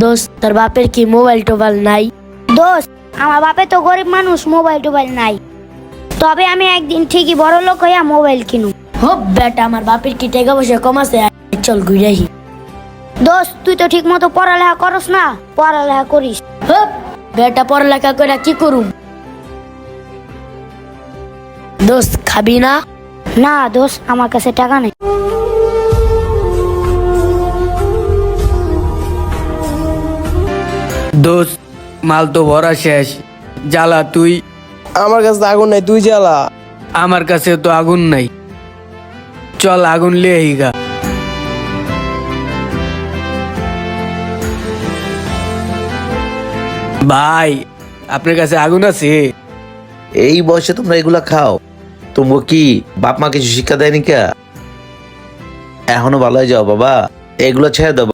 দোস্ত তোর বাপের কি মোবাইল টোবাইল নাই? দোস্ত আমার বাপে তো গরিব মানুষ, মোবাইল টোবাইল নাই। তবে আমি একদিন ঠিকই বড় লোক হইয়া মোবাইল কিনু। হোপ বেটা, আমার বাপের কি টাকা পয়সা কম আছে? চল ঘুরাই। দোস্ত তুই তো ঠিক মতো পড়ালেখা করস না, পড়ালেখা করিস। হোপ বেটা, পড়ালেখা করে কি করুম? দোস্ত খাবি না? না দোস্ত, আমার কাছে টাকা নেই। দোস্ত মাল তো ভরা শেষ, জ্বালা তুই। আমার কাছে তো আগুন নাই, তুই জ্বালা। আমার কাছে তো আগুন নাই, চল আগুন লিয়ে আইগা। ভাই আপনার কাছে আগুন আছে? এই বয়সে তোমরা এগুলা খাও? তোমরা কি বাপ মা কিছু শিক্ষা দেয়নি কে? এখনো ভালো হয়ে যাও বাবা, এগুলো ছেড়ে দাও।